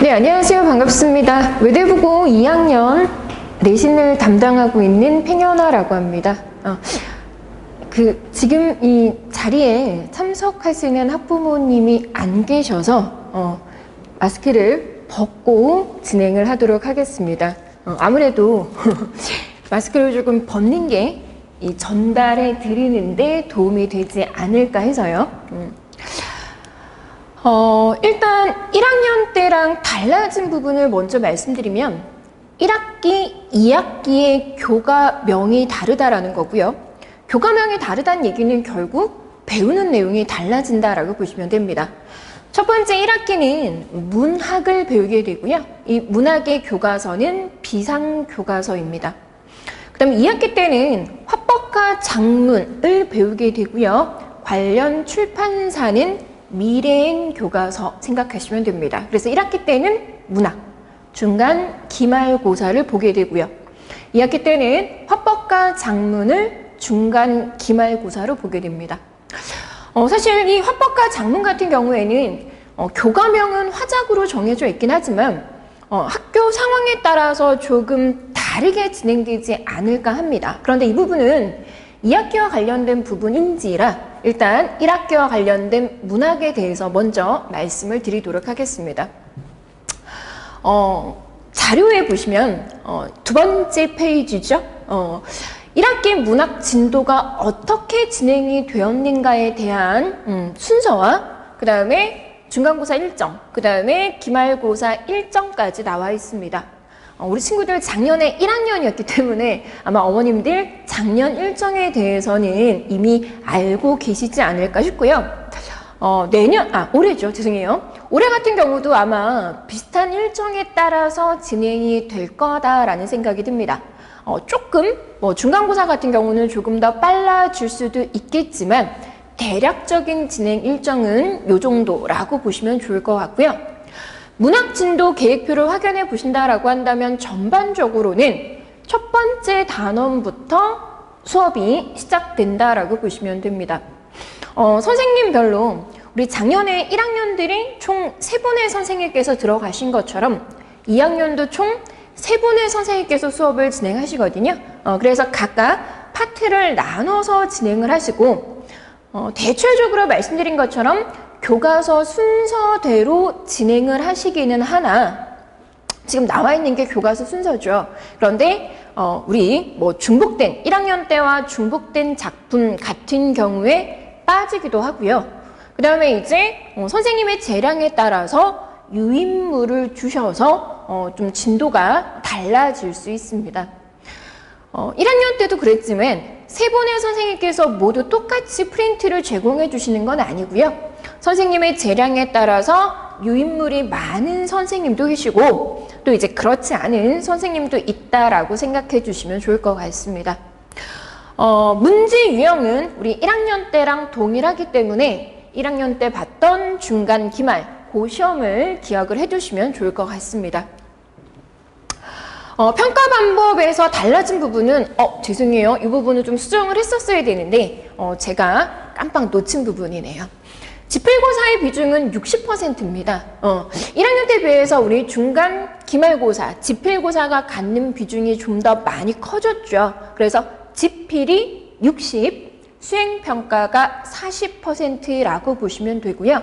네, 안녕하세요. 반갑습니다. 외대부고 2학년 내신을 담당하고 있는 팽현아라고 합니다. 지금 이 자리에 참석하시는 학부모님이 안 계셔서 마스크를 벗고 진행을 하도록 하겠습니다. 아무래도 마스크를 조금 벗는 게 이 전달해 드리는데 도움이 되지 않을까 해서요. 일단 1학년 때랑 달라진 부분을 먼저 말씀드리면 1학기, 2학기의 교과명이 다르다라는 거고요. 교과명이 다르다는 얘기는 결국 배우는 내용이 달라진다라고 보시면 됩니다. 첫 번째 1학기는 문학을 배우게 되고요. 이 문학의 교과서는 비상교과서입니다. 그 다음에 2학기 때는 화법과 작문을 배우게 되고요. 관련 출판사는 미래행 교과서 생각하시면 됩니다. 그래서 1학기 때는 문학, 중간 기말고사를 보게 되고요. 2학기 때는 화법과 작문을 중간 기말고사로 보게 됩니다. 사실 이 화법과 작문 같은 경우에는 교과명은 화작으로 정해져 있긴 하지만 학교 상황에 따라서 조금 다르게 진행되지 않을까 합니다. 그런데 이 부분은 2학기와 관련된 부분인지라 일단 1학기와 관련된 문학에 대해서 먼저 말씀을 드리도록 하겠습니다. 자료에 보시면 두 번째 페이지죠. 1학기 문학 진도가 어떻게 진행이 되었는가에 대한 순서와 그 다음에 중간고사 일정, 그 다음에 기말고사 일정까지 나와 있습니다. 우리 친구들 작년에 1학년이었기 때문에 아마 어머님들 작년 일정에 대해서는 이미 알고 계시지 않을까 싶고요. 올해죠. 죄송해요. 올해 같은 경우도 아마 비슷한 일정에 따라서 진행이 될 거다라는 생각이 듭니다. 조금, 중간고사 같은 경우는 조금 더 빨라질 수도 있겠지만 대략적인 진행 일정은 요 정도라고 보시면 좋을 것 같고요. 문학 진도 계획표를 확인해 보신다라고 한다면 전반적으로는 첫 번째 단원부터 수업이 시작된다라고 보시면 됩니다. 선생님별로 우리 작년에 1학년들이 총 3분의 선생님께서 들어가신 것처럼 2학년도 총 3분의 선생님께서 수업을 진행하시거든요. 그래서 각각 파트를 나눠서 진행을 하시고 대체적으로 말씀드린 것처럼 교과서 순서대로 진행을 하시기는 하나 지금 나와 있는 게 교과서 순서죠. 그런데 우리 중복된 1학년 때와 중복된 작품 같은 경우에 빠지기도 하고요. 그 다음에 이제 선생님의 재량에 따라서 유인물을 주셔서 좀 진도가 달라질 수 있습니다. 1학년 때도 그랬지만 3분의 선생님께서 모두 똑같이 프린트를 제공해 주시는 건 아니고요. 선생님의 재량에 따라서 유인물이 많은 선생님도 계시고 또 이제 그렇지 않은 선생님도 있다라고 생각해 주시면 좋을 것 같습니다. 문제 유형은 우리 1학년 때랑 동일하기 때문에 1학년 때 봤던 중간 기말 그 시험을 기억을 해 두시면 좋을 것 같습니다. 평가 방법에서 달라진 부분은 죄송해요. 이 부분은 좀 수정을 했었어야 되는데 제가 깜빡 놓친 부분이네요. 지필고사의 비중은 60%입니다. 1학년 때 비해서 우리 중간 기말고사, 지필고사가 갖는 비중이 좀 더 많이 커졌죠. 그래서 지필이 60, 수행평가가 40%라고 보시면 되고요.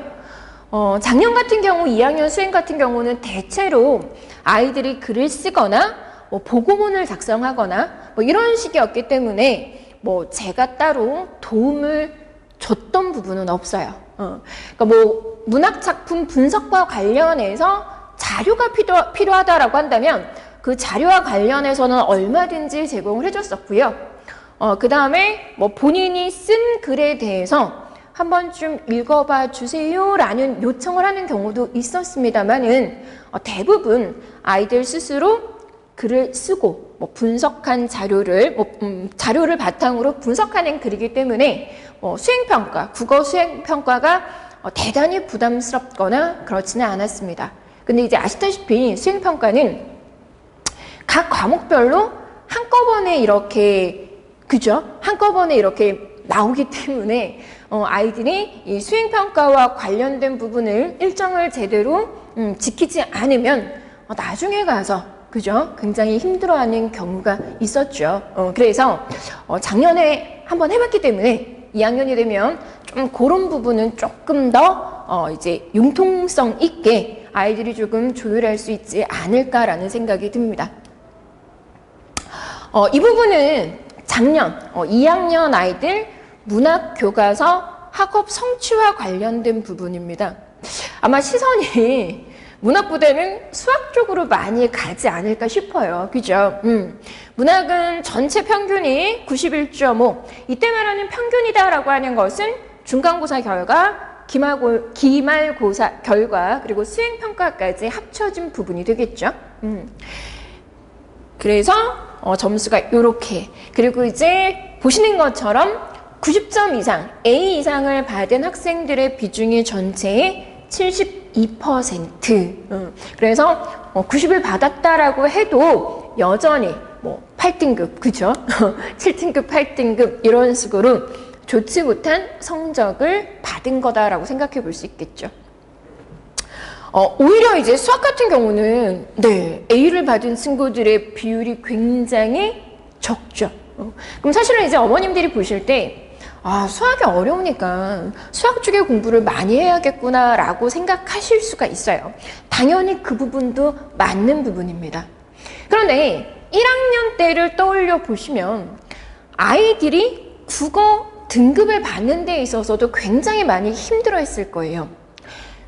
작년 같은 경우 2학년 수행 같은 경우는 대체로 아이들이 글을 쓰거나 보고문을 작성하거나 이런 식이었기 때문에 제가 따로 도움을 줬던 부분은 없어요. 그러니까 문학 작품 분석과 관련해서 자료가 필요하다라고 한다면 그 자료와 관련해서는 얼마든지 제공을 해줬었고요. 그 다음에 본인이 쓴 글에 대해서 한 번쯤 읽어봐 주세요 라는 요청을 하는 경우도 있었습니다만은 대부분 아이들 스스로 글을 쓰고 분석한 자료를 바탕으로 분석하는 글이기 때문에 수행평가, 국어 수행평가가 대단히 부담스럽거나 그렇지는 않았습니다. 근데 이제 아시다시피 수행평가는 각 과목별로 한꺼번에 이렇게 나오기 때문에 아이들이 이 수행평가와 관련된 부분을 일정을 제대로 지키지 않으면 나중에 가서 그죠? 굉장히 힘들어하는 경우가 있었죠. 그래서 작년에 한번 해봤기 때문에 2학년이 되면 좀 그런 부분은 조금 더 이제 융통성 있게 아이들이 조금 조율할 수 있지 않을까라는 생각이 듭니다. 이 부분은 작년 2학년 아이들 문학교과서 학업 성취와 관련된 부분입니다. 아마 시선이 문학보다는 수학 쪽으로 많이 가지 않을까 싶어요. 그죠? 문학은 전체 평균이 91.5. 이때 말하는 평균이다라고 하는 것은 중간고사 결과, 기말고사 결과, 그리고 수행평가까지 합쳐진 부분이 되겠죠. 그래서 점수가 이렇게. 그리고 이제 보시는 것처럼 90점 이상, A 이상을 받은 학생들의 비중이 전체의 72%. 그래서 90을 받았다라고 해도 여전히 8등급, 그죠? 7등급, 8등급 이런 식으로 좋지 못한 성적을 받은 거다라고 생각해 볼 수 있겠죠. 오히려 이제 수학 같은 경우는 A를 받은 친구들의 비율이 굉장히 적죠. 그럼 사실은 이제 어머님들이 보실 때 수학이 어려우니까 수학 쪽에 공부를 많이 해야겠구나 라고 생각하실 수가 있어요. 당연히 그 부분도 맞는 부분입니다. 그런데 1학년 때를 떠올려 보시면 아이들이 국어 등급을 받는 데 있어서도 굉장히 많이 힘들어 했을 거예요.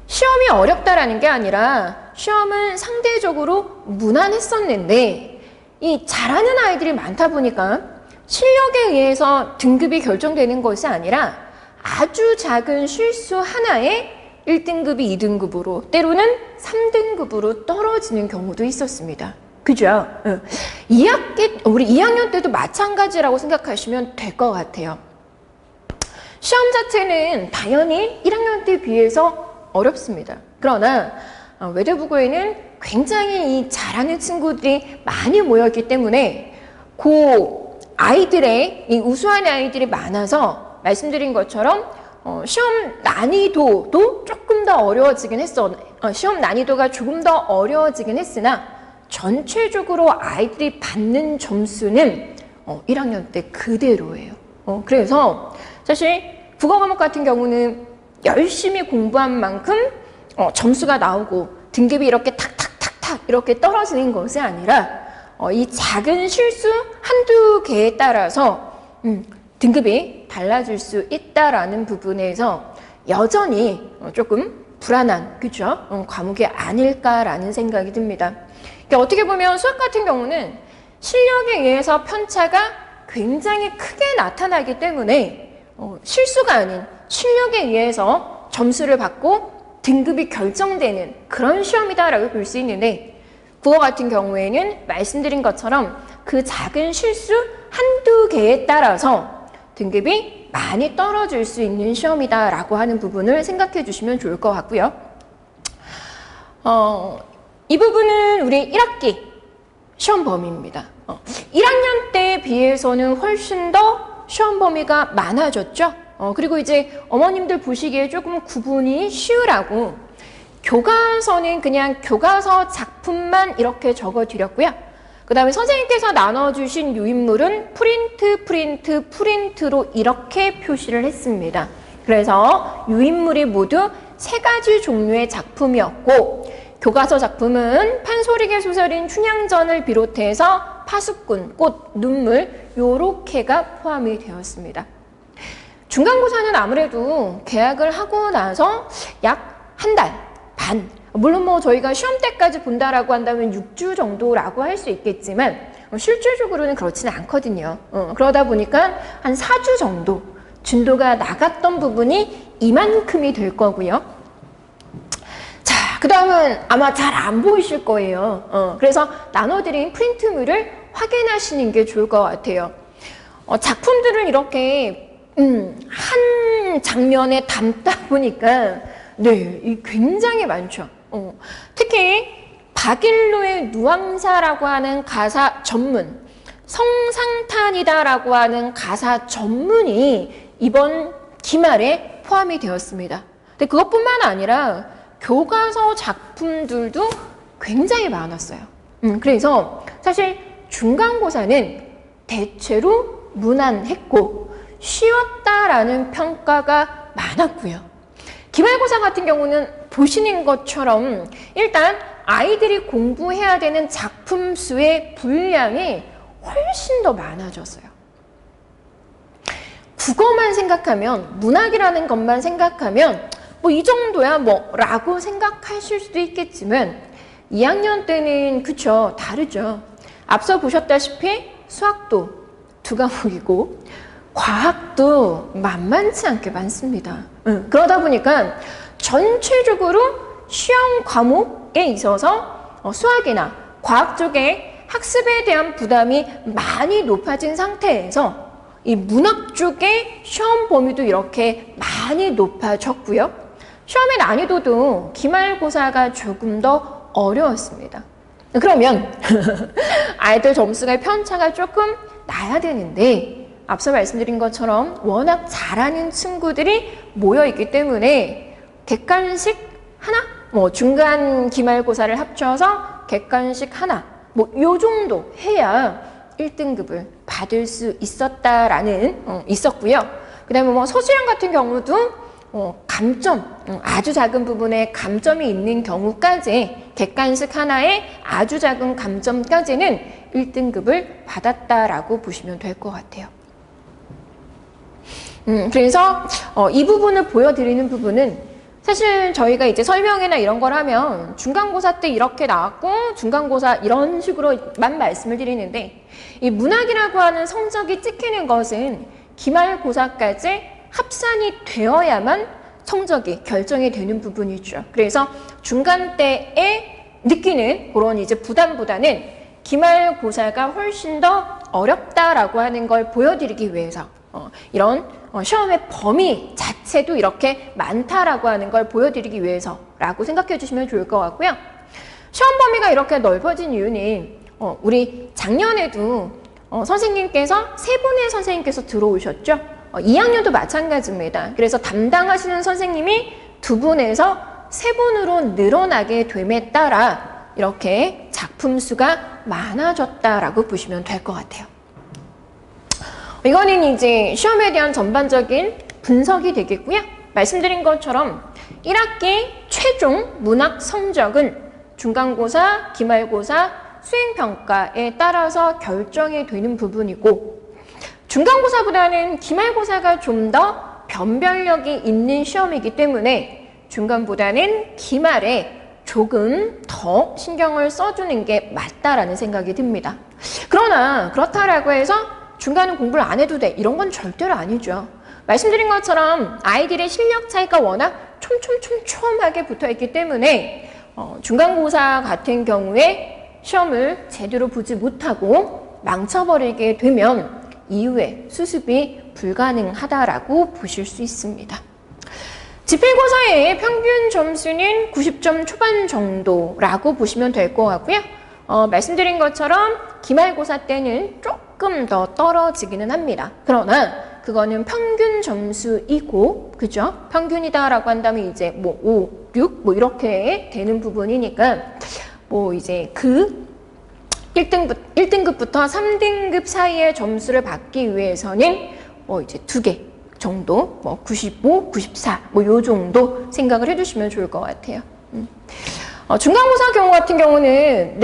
시험이 어렵다라는 게 아니라 시험은 상대적으로 무난했었는데 이 잘하는 아이들이 많다 보니까 실력에 의해서 등급이 결정되는 것이 아니라 아주 작은 실수 하나에 1등급이 2등급으로 때로는 3등급으로 떨어지는 경우도 있었습니다. 그죠? 우리 2학년 때도 마찬가지라고 생각하시면 될 것 같아요. 시험 자체는 당연히 1학년 때 비해서 어렵습니다. 그러나 외대부고에는 굉장히 이 잘하는 친구들이 많이 모였기 때문에 아이들의 이 우수한 아이들이 많아서 말씀드린 것처럼 시험 난이도도 조금 더 어려워지긴 시험 난이도가 조금 더 어려워지긴 했으나 전체적으로 아이들이 받는 점수는 1학년 때 그대로예요. 그래서 사실 국어 과목 같은 경우는 열심히 공부한 만큼 점수가 나오고 등급이 이렇게 탁탁탁탁 이렇게 떨어지는 것이 아니라 이 작은 실수 한두 개에 따라서 등급이 달라질 수 있다라는 부분에서 여전히 조금 불안한 그죠? 과목이 아닐까라는 생각이 듭니다. 그러니까 어떻게 보면 수학 같은 경우는 실력에 의해서 편차가 굉장히 크게 나타나기 때문에 실수가 아닌 실력에 의해서 점수를 받고 등급이 결정되는 그런 시험이다라고 볼 수 있는데 국어 같은 경우에는 말씀드린 것처럼 그 작은 실수 한두 개에 따라서 등급이 많이 떨어질 수 있는 시험이다라고 하는 부분을 생각해 주시면 좋을 것 같고요. 이 부분은 우리 1학기 시험 범위입니다. 1학년 때에 비해서는 훨씬 더 시험 범위가 많아졌죠. 그리고 이제 어머님들 보시기에 조금 구분이 쉬우라고 교과서는 그냥 교과서 작품만 이렇게 적어드렸고요. 그 다음에 선생님께서 나눠주신 유인물은 프린트로 이렇게 표시를 했습니다. 그래서 유인물이 모두 3가지 종류의 작품이었고 교과서 작품은 판소리계 소설인 춘향전을 비롯해서 파수꾼, 꽃, 눈물 요렇게가 포함이 되었습니다. 중간고사는 아무래도 개학을 하고 나서 약 한 달 반, 물론 저희가 시험 때까지 본다라고 한다면 6주 정도라고 할 수 있겠지만 실질적으로는 그렇지는 않거든요. 그러다 보니까 한 4주 정도 진도가 나갔던 부분이 이만큼이 될 거고요. 자, 그 다음은 아마 잘 안 보이실 거예요. 그래서 나눠드린 프린트물을 확인하시는 게 좋을 것 같아요. 작품들을 이렇게 한 장면에 담다 보니까 굉장히 많죠. 특히 박일로의 누앙사라고 하는 가사 전문, 성상탄이다라고 하는 가사 전문이 이번 기말에 포함이 되었습니다. 근데 그것뿐만 아니라 교과서 작품들도 굉장히 많았어요. 그래서 사실 중간고사는 대체로 무난했고 쉬웠다라는 평가가 많았고요. 기말고사 같은 경우는 보시는 것처럼 일단 아이들이 공부해야 되는 작품 수의 분량이 훨씬 더 많아졌어요. 국어만 생각하면, 문학이라는 것만 생각하면 뭐 이 정도야 뭐 라고 생각하실 수도 있겠지만 2학년 때는 그쵸, 다르죠. 앞서 보셨다시피 수학도 2과목이고 과학도 만만치 않게 많습니다. 그러다 보니까 전체적으로 시험 과목에 있어서 수학이나 과학 쪽에 학습에 대한 부담이 많이 높아진 상태에서 이 문학 쪽의 시험 범위도 이렇게 많이 높아졌고요. 시험의 난이도도 기말고사가 조금 더 어려웠습니다. 그러면 아이들 점수가 편차가 조금 나야 되는데 앞서 말씀드린 것처럼 워낙 잘하는 친구들이 모여있기 때문에 객관식 하나, 뭐 중간 기말고사를 합쳐서 객관식 하나, 뭐 요 정도 해야 1등급을 받을 수 있었고요. 그 다음에 뭐 서술형 같은 경우도 감점, 아주 작은 부분에 감점이 있는 경우까지 객관식 하나에 아주 작은 감점까지는 1등급을 받았다라고 보시면 될 것 같아요. 그래서 이 부분을 보여드리는 부분은 사실 저희가 이제 설명이나 이런 걸 하면 중간고사 때 이렇게 나왔고 중간고사 이런 식으로만 말씀을 드리는데 이 문학이라고 하는 성적이 찍히는 것은 기말고사까지 합산이 되어야만 성적이 결정이 되는 부분이죠. 그래서 중간 때에 느끼는 그런 이제 부담보다는 기말고사가 훨씬 더 어렵다라고 하는 걸 보여드리기 위해서 이런 시험의 범위 자체도 이렇게 많다라고 하는 걸 보여드리기 위해서라고 생각해 주시면 좋을 것 같고요. 시험 범위가 이렇게 넓어진 이유는 우리 작년에도 선생님께서 세 분의 선생님께서 들어오셨죠. 2학년도 마찬가지입니다. 그래서 담당하시는 선생님이 2분에서 3분으로 늘어나게 됨에 따라 이렇게 작품 수가 많아졌다라고 보시면 될 것 같아요. 이거는 이제 시험에 대한 전반적인 분석이 되겠고요. 말씀드린 것처럼 1학기 최종 문학 성적은 중간고사, 기말고사, 수행평가에 따라서 결정이 되는 부분이고 중간고사보다는 기말고사가 좀 더 변별력이 있는 시험이기 때문에 중간보다는 기말에 조금 더 신경을 써주는 게 맞다라는 생각이 듭니다. 그러나 그렇다라고 해서 중간은 공부를 안 해도 돼 이런 건 절대로 아니죠. 말씀드린 것처럼 아이들의 실력 차이가 워낙 촘촘하게 붙어있기 때문에 중간고사 같은 경우에 시험을 제대로 보지 못하고 망쳐버리게 되면 이후에 수습이 불가능하다라고 보실 수 있습니다. 지필고사의 평균 점수는 90점 초반 정도라고 보시면 될 것 같고요. 말씀드린 것처럼 기말고사 때는 조금 더 떨어지기는 합니다. 그러나 그거는 평균 점수이고, 그죠? 평균이다라고 한다면 이제 뭐 5, 6 뭐 이렇게 되는 부분이니까 뭐 이제 그 1등급부터 3등급 사이의 점수를 받기 위해서는 뭐 이제 2개 정도, 뭐 95, 94 뭐 요 정도 생각을 해주시면 좋을 것 같아요. 중간고사 경우 같은 경우는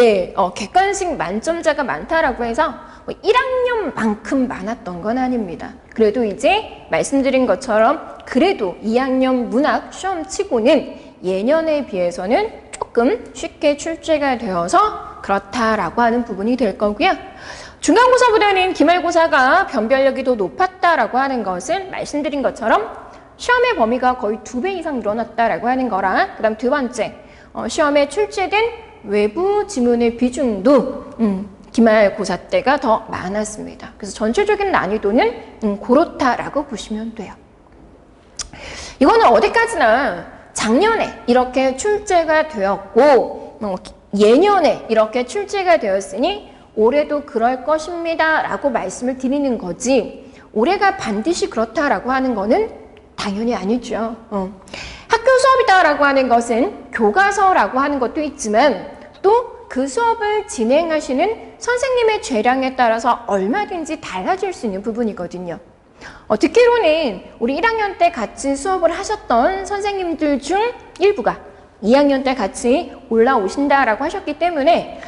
객관식 만점자가 많다라고 해서 1학년만큼 많았던 건 아닙니다. 그래도 이제 말씀드린 것처럼 그래도 2학년 문학 시험 치고는 예년에 비해서는 조금 쉽게 출제가 되어서 그렇다라고 하는 부분이 될 거고요. 중간고사보다는 기말고사가 변별력이 더 높았다라고 하는 것은 말씀드린 것처럼 시험의 범위가 거의 2배 이상 늘어났다라고 하는 거랑 그다음 두 번째 시험에 출제된 외부 지문의 비중도 기말고사 때가 더 많았습니다. 그래서 전체적인 난이도는 그렇다라고 보시면 돼요. 이거는 어디까지나 작년에 이렇게 출제가 되었고 예년에 이렇게 출제가 되었으니 올해도 그럴 것입니다 라고 말씀을 드리는 거지 올해가 반드시 그렇다라고 하는 거는 당연히 아니죠. 학교 수업이다라고 하는 것은 교과서라고 하는 것도 있지만 또 그 수업을 진행하시는 선생님의 재량에 따라서 얼마든지 달라질 수 있는 부분이거든요. 듣기로는 우리 1학년 때 같이 수업을 하셨던 선생님들 중 일부가 2학년 때 같이 올라오신다라고 하셨기 때문에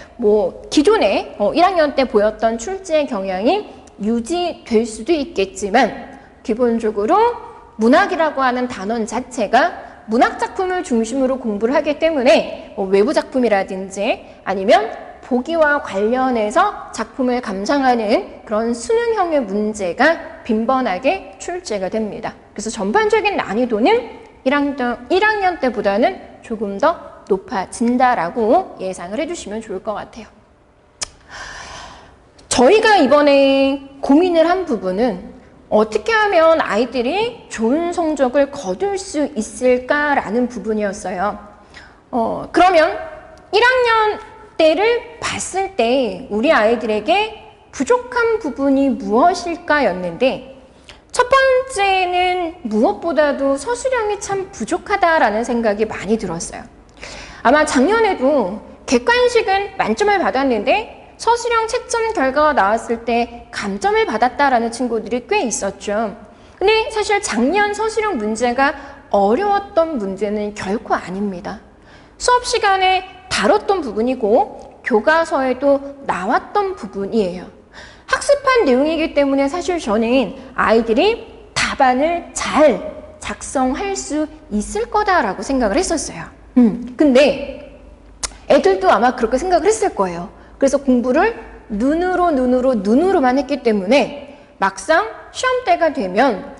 기존에 1학년 때 보였던 출제의 경향이 유지될 수도 있겠지만 기본적으로 문학이라고 하는 단원 자체가 문학 작품을 중심으로 공부를 하기 때문에 외부 작품이라든지 아니면 보기와 관련해서 작품을 감상하는 그런 수능형의 문제가 빈번하게 출제가 됩니다. 그래서 전반적인 난이도는 1학년 때보다는 조금 더 높아진다라고 예상을 해주시면 좋을 것 같아요. 저희가 이번에 고민을 한 부분은 어떻게 하면 아이들이 좋은 성적을 거둘 수 있을까라는 부분이었어요. 그러면 1학년 때를 봤을 때 우리 아이들에게 부족한 부분이 무엇일까였는데 첫 번째는 무엇보다도 서술형이 참 부족하다라는 생각이 많이 들었어요. 아마 작년에도 객관식은 만점을 받았는데 서술형 채점 결과가 나왔을 때 감점을 받았다라는 친구들이 꽤 있었죠. 근데 사실 작년 서술형 문제가 어려웠던 문제는 결코 아닙니다. 수업 시간에 다뤘던 부분이고 교과서에도 나왔던 부분이에요. 학습한 내용이기 때문에 사실 저는 아이들이 답안을 잘 작성할 수 있을 거다라고 생각을 했었어요. 근데 애들도 아마 그렇게 생각을 했을 거예요. 그래서 공부를 눈으로만 했기 때문에 막상 시험 때가 되면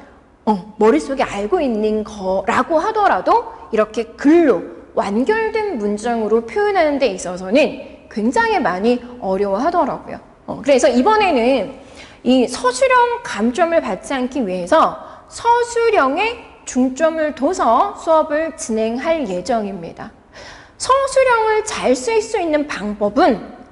머릿속에 알고 있는 거라고 하더라도 이렇게 글로 완결된 문장으로 표현하는 데 있어서는 굉장히 많이 어려워하더라고요. 그래서 이번에는 이 서술형 감점을 받지 않기 위해서 서술형에 중점을 둬서 수업을 진행할 예정입니다. 서술형을 잘 쓸 수 있는 방법은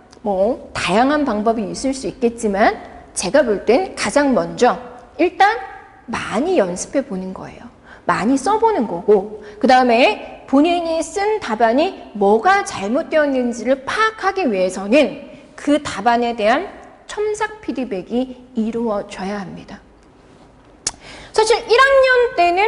다양한 방법이 있을 수 있겠지만 제가 볼 땐 가장 먼저 일단 많이 연습해 보는 거예요. 많이 써보는 거고 그 다음에 본인이 쓴 답안이 뭐가 잘못되었는지를 파악하기 위해서는 그 답안에 대한 첨삭 피드백이 이루어져야 합니다. 사실 1학년 때는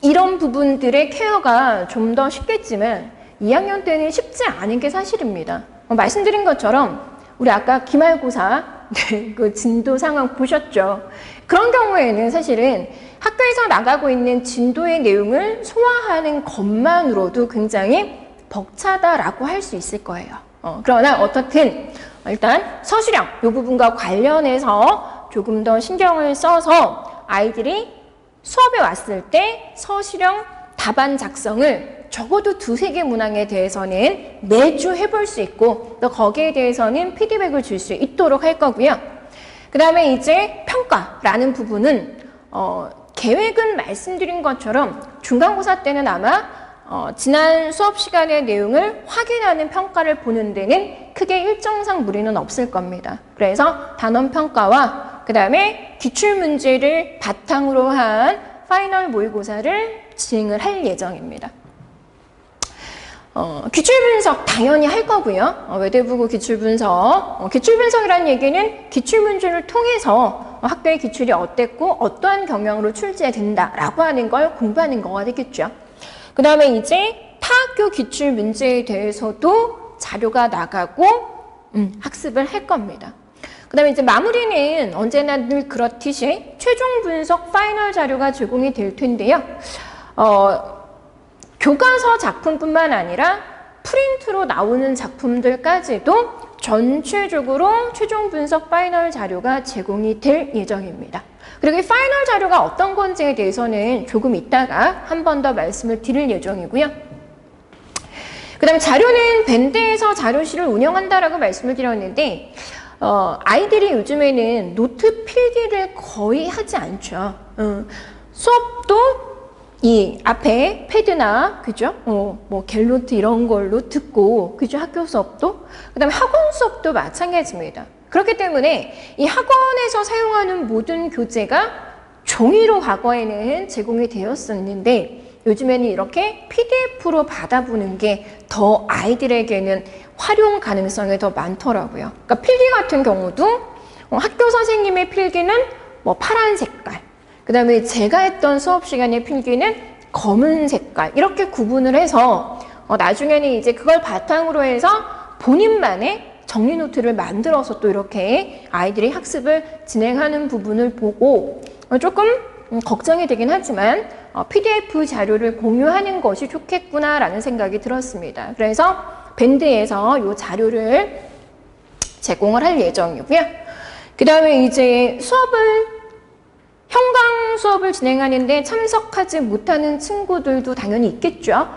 이런 부분들의 케어가 좀 더 쉽겠지만 2학년 때는 쉽지 않은 게 사실입니다. 말씀드린 것처럼 우리 아까 기말고사 그 진도 상황 보셨죠? 그런 경우에는 사실은 학교에서 나가고 있는 진도의 내용을 소화하는 것만으로도 굉장히 벅차다라고 할 수 있을 거예요. 그러나 어떻든 일단 서술형 이 부분과 관련해서 조금 더 신경을 써서 아이들이 수업에 왔을 때 서술형 답안 작성을 적어도 2-3개 문항에 대해서는 매주 해볼 수 있고 또 거기에 대해서는 피드백을 줄 수 있도록 할 거고요. 그 다음에 이제 평가라는 부분은 계획은 말씀드린 것처럼 중간고사 때는 아마 지난 수업 시간의 내용을 확인하는 평가를 보는 데는 크게 일정상 무리는 없을 겁니다. 그래서 단원 평가와 그 다음에 기출문제를 바탕으로 한 파이널 모의고사를 진행을 할 예정입니다. 기출분석 당연히 할 거고요. 외대부고 기출분석. 기출분석이라는 얘기는 기출문제를 통해서 학교의 기출이 어땠고 어떠한 경향으로 출제된다라고 하는 걸 공부하는 거가 되겠죠. 그 다음에 이제 타학교 기출문제에 대해서도 자료가 나가고 학습을 할 겁니다. 그 다음에 이제 마무리는 언제나 늘 그렇듯이 최종 분석 파이널 자료가 제공이 될 텐데요. 교과서 작품뿐만 아니라 프린트로 나오는 작품들까지도 전체적으로 최종 분석 파이널 자료가 제공이 될 예정입니다. 그리고 이 파이널 자료가 어떤 건지에 대해서는 조금 이따가 한 번 더 말씀을 드릴 예정이고요. 그 다음 자료는 밴드에서 자료실을 운영한다라고 말씀을 드렸는데 아이들이 요즘에는 노트 필기를 거의 하지 않죠. 수업도 이 앞에 패드나 그죠? 뭐 갤노트 이런 걸로 듣고 그죠? 학교 수업도 그다음에 학원 수업도 마찬가지입니다. 그렇기 때문에 이 학원에서 사용하는 모든 교재가 종이로 과거에는 제공이 되었었는데 요즘에는 이렇게 PDF로 받아보는 게 더 아이들에게는 활용 가능성이 더 많더라고요. 그러니까 필기 같은 경우도 학교 선생님의 필기는 뭐 파란 색깔, 그 다음에 제가 했던 수업 시간의 필기는 검은 색깔 이렇게 구분을 해서 나중에는 이제 그걸 바탕으로 해서 본인만의 정리 노트를 만들어서 또 이렇게 아이들이 학습을 진행하는 부분을 보고 조금 걱정이 되긴 하지만 PDF 자료를 공유하는 것이 좋겠구나라는 생각이 들었습니다. 그래서 밴드에서 이 자료를 제공을 할 예정이고요. 그 다음에 이제 현강 수업을 진행하는데 참석하지 못하는 친구들도 당연히 있겠죠.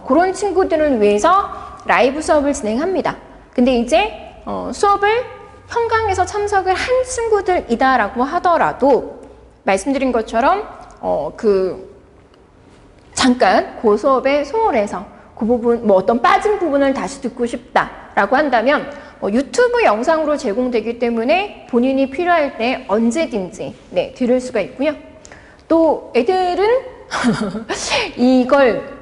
그런 친구들을 위해서 라이브 수업을 진행합니다. 근데 이제 수업을 현강에서 참석을 한 친구들이다라고 하더라도 말씀드린 것처럼 잠깐 그 수업에 소홀해서 그 부분 뭐 어떤 빠진 부분을 다시 듣고 싶다라고 한다면 유튜브 영상으로 제공되기 때문에 본인이 필요할 때 언제든지 들을 수가 있고요. 또 애들은 이걸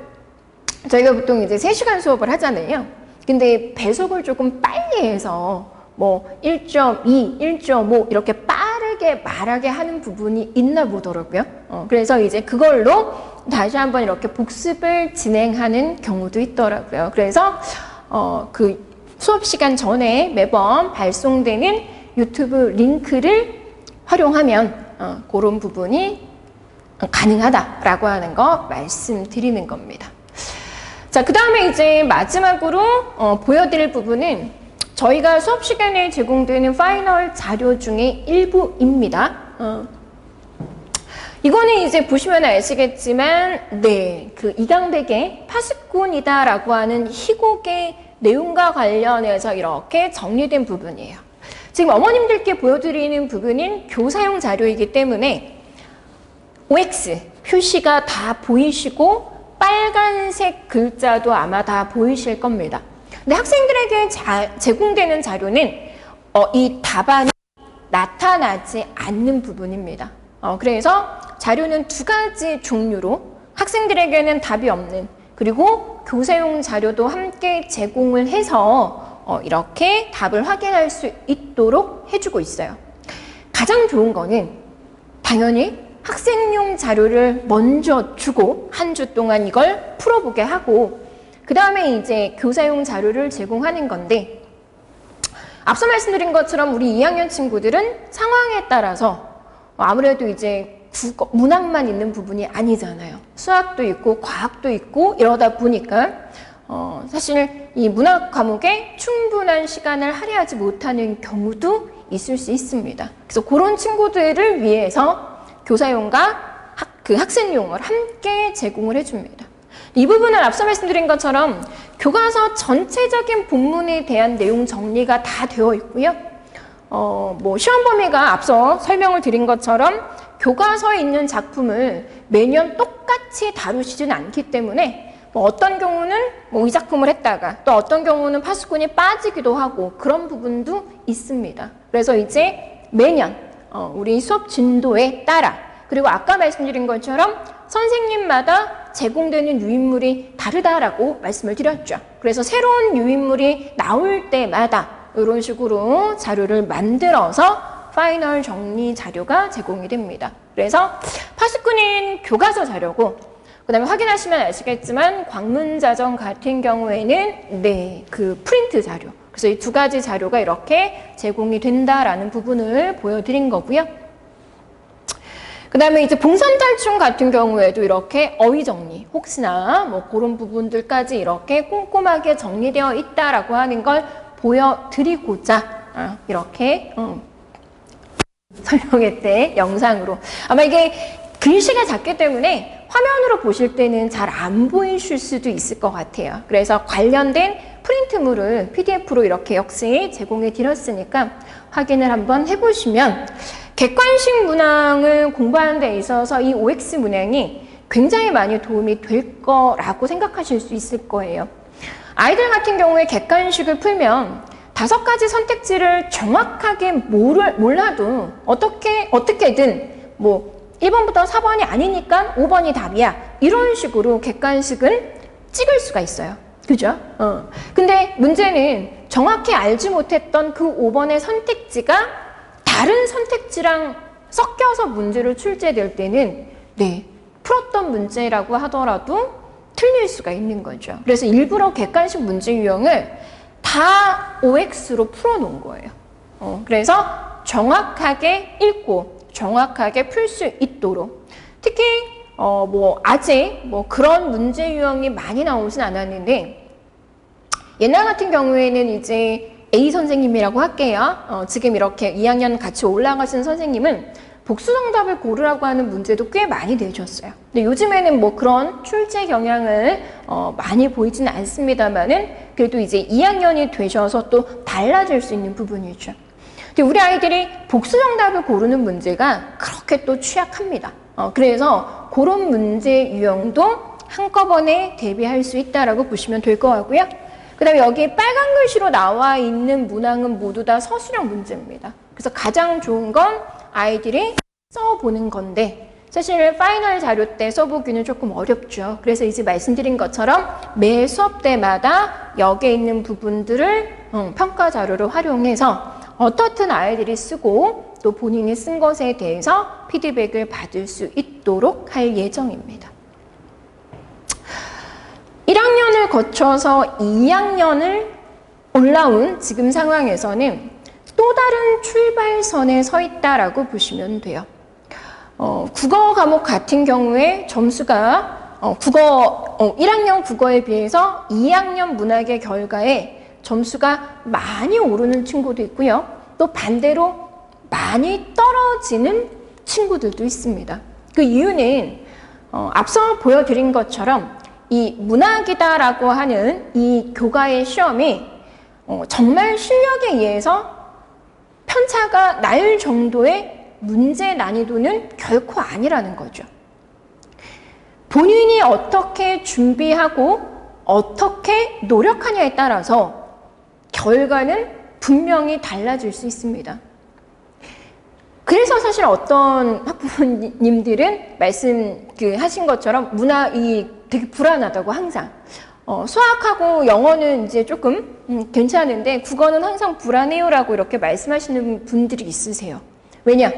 저희가 보통 이제 3시간 수업을 하잖아요. 근데 배속을 조금 빨리 해서 뭐 1.2, 1.5 이렇게 빠르게 말하게 하는 부분이 있나 보더라고요. 그래서 이제 그걸로 다시 한번 이렇게 복습을 진행하는 경우도 있더라고요. 그래서 그 수업 시간 전에 매번 발송되는 유튜브 링크를 활용하면 그런 부분이 가능하다라고 하는 거 말씀드리는 겁니다. 자, 그 다음에 이제 마지막으로 보여드릴 부분은 저희가 수업 시간에 제공되는 파이널 자료 중에 일부입니다. 이거는 이제 보시면 아시겠지만, 그 이강백의 파수꾼이다라고 하는 희곡의 내용과 관련해서 이렇게 정리된 부분이에요. 지금 어머님들께 보여드리는 부분은 교사용 자료이기 때문에 OX 표시가 다 보이시고 빨간색 글자도 아마 다 보이실 겁니다. 근데 학생들에게 제공되는 자료는 이 답안이 나타나지 않는 부분입니다. 그래서 자료는 2가지 종류로 학생들에게는 답이 없는 그리고 교사용 자료도 함께 제공을 해서 이렇게 답을 확인할 수 있도록 해주고 있어요. 가장 좋은 거는 당연히 학생용 자료를 먼저 주고 한 주 동안 이걸 풀어보게 하고 그 다음에 이제 교사용 자료를 제공하는 건데 앞서 말씀드린 것처럼 우리 2학년 친구들은 상황에 따라서 아무래도 이제 문학만 있는 부분이 아니잖아요. 수학도 있고 과학도 있고 이러다 보니까 사실 이 문학 과목에 충분한 시간을 할애하지 못하는 경우도 있을 수 있습니다. 그래서 그런 친구들을 위해서 교사용과 학생용을 함께 제공을 해줍니다. 이 부분은 앞서 말씀드린 것처럼 교과서 전체적인 본문에 대한 내용 정리가 다 되어 있고요. 뭐 시험 범위가 앞서 설명을 드린 것처럼 교과서에 있는 작품을 매년 똑같이 다루시진 않기 때문에 뭐 어떤 경우는 뭐 이 작품을 했다가 또 어떤 경우는 파수꾼이 빠지기도 하고 그런 부분도 있습니다. 그래서 이제 매년 우리 수업 진도에 따라 그리고 아까 말씀드린 것처럼 선생님마다 제공되는 유인물이 다르다라고 말씀을 드렸죠. 그래서 새로운 유인물이 나올 때마다 이런 식으로 자료를 만들어서 파이널 정리 자료가 제공이 됩니다. 그래서 파수꾼인 교과서 자료고 그 다음에 확인하시면 아시겠지만 광문자전 같은 경우에는 그 프린트 자료 그래서 이 2가지 자료가 이렇게 제공이 된다라는 부분을 보여드린 거고요. 그 다음에 이제 봉선탈춤 같은 경우에도 이렇게 어휘 정리, 혹시나 뭐 그런 부분들까지 이렇게 꼼꼼하게 정리되어 있다라고 하는 걸 보여드리고자 이렇게 설명했대 영상으로. 아마 이게 글씨가 작기 때문에 화면으로 보실 때는 잘 안 보이실 수도 있을 것 같아요. 그래서 관련된 프린트물을 PDF로 이렇게 역시 제공해 드렸으니까 확인을 한번 해보시면 객관식 문항을 공부하는 데 있어서 이 OX 문항이 굉장히 많이 도움이 될 거라고 생각하실 수 있을 거예요. 아이들 같은 경우에 객관식을 풀면 5가지 선택지를 정확하게 몰라도 어떻게든 뭐 1번부터 4번이 아니니까 5번이 답이야. 이런 식으로 객관식은 찍을 수가 있어요. 그죠? 근데 문제는 정확히 알지 못했던 그 5번의 선택지가 다른 선택지랑 섞여서 문제로 출제될 때는 풀었던 문제라고 하더라도 틀릴 수가 있는 거죠. 그래서 일부러 객관식 문제 유형을 다 OX로 풀어놓은 거예요. 그래서 정확하게 읽고 정확하게 풀 수 있도록 특히 아직 그런 문제 유형이 많이 나오진 않았는데 옛날 같은 경우에는 이제 A 선생님이라고 할게요. 지금 이렇게 2학년 같이 올라가신 선생님은 복수 정답을 고르라고 하는 문제도 꽤 많이 내셨어요. 근데 요즘에는 그런 출제 경향을 많이 보이지는 않습니다만은 그래도 이제 2학년이 되셔서 또 달라질 수 있는 부분이죠. 근데 우리 아이들이 복수 정답을 고르는 문제가 그렇게 또 취약합니다. 그래서 그런 문제 유형도 한꺼번에 대비할 수 있다라고 보시면 될 것 같고요. 그 다음에 여기 빨간 글씨로 나와 있는 문항은 모두 다 서술형 문제입니다. 그래서 가장 좋은 건 아이들이 써보는 건데 사실 파이널 자료 때 써보기는 조금 어렵죠. 그래서 이제 말씀드린 것처럼 매 수업 때마다 여기에 있는 부분들을 평가 자료로 활용해서 어떻든 아이들이 쓰고 또 본인이 쓴 것에 대해서 피드백을 받을 수 있도록 할 예정입니다. 1학년을 거쳐서 2학년을 올라온 지금 상황에서는 또 다른 출발선에 서 있다라고 보시면 돼요. 국어 과목 같은 경우에 점수가 1학년 국어에 비해서 2학년 문학의 결과에 점수가 많이 오르는 친구도 있고요. 또 반대로 많이 떨어지는 친구들도 있습니다. 그 이유는 앞서 보여드린 것처럼 이 문학이다라고 하는 이 교과의 시험이 정말 실력에 의해서 편차가 날 정도의 문제 난이도는 결코 아니라는 거죠. 본인이 어떻게 준비하고 어떻게 노력하냐에 따라서 결과는 분명히 달라질 수 있습니다. 그래서 사실 어떤 학부모님들은 하신 것처럼 문학이 되게 불안하다고 항상 수학하고 영어는 이제 조금 괜찮은데 국어는 항상 불안해요라고 이렇게 말씀하시는 분들이 있으세요. 왜냐?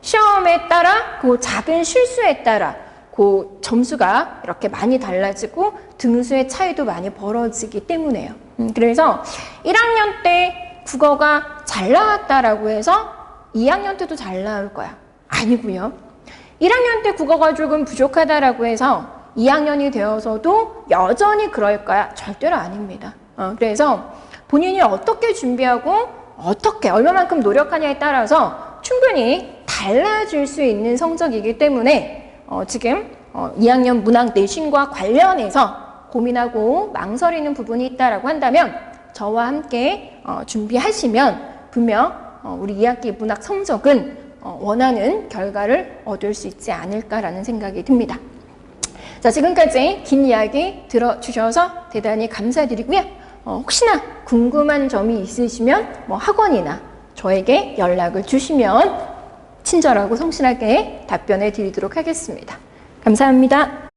시험에 따라 그 작은 실수에 따라 그 점수가 이렇게 많이 달라지고 등수의 차이도 많이 벌어지기 때문에요. 그래서 1학년 때 국어가 잘 나왔다라고 해서 2학년 때도 잘 나올 거야. 아니고요. 1학년 때 국어가 조금 부족하다라고 해서 2학년이 되어서도 여전히 그럴 거야. 절대로 아닙니다. 그래서 본인이 어떻게 준비하고 어떻게 얼마만큼 노력하냐에 따라서 충분히 달라질 수 있는 성적이기 때문에 지금 2학년 문학 내신과 관련해서 고민하고 망설이는 부분이 있다라고 한다면 저와 함께 준비하시면 분명 우리 2학기 문학 성적은 원하는 결과를 얻을 수 있지 않을까라는 생각이 듭니다. 자, 지금까지 긴 이야기 들어주셔서 대단히 감사드리고요. 혹시나 궁금한 점이 있으시면 학원이나 저에게 연락을 주시면 친절하고 성실하게 답변해 드리도록 하겠습니다. 감사합니다.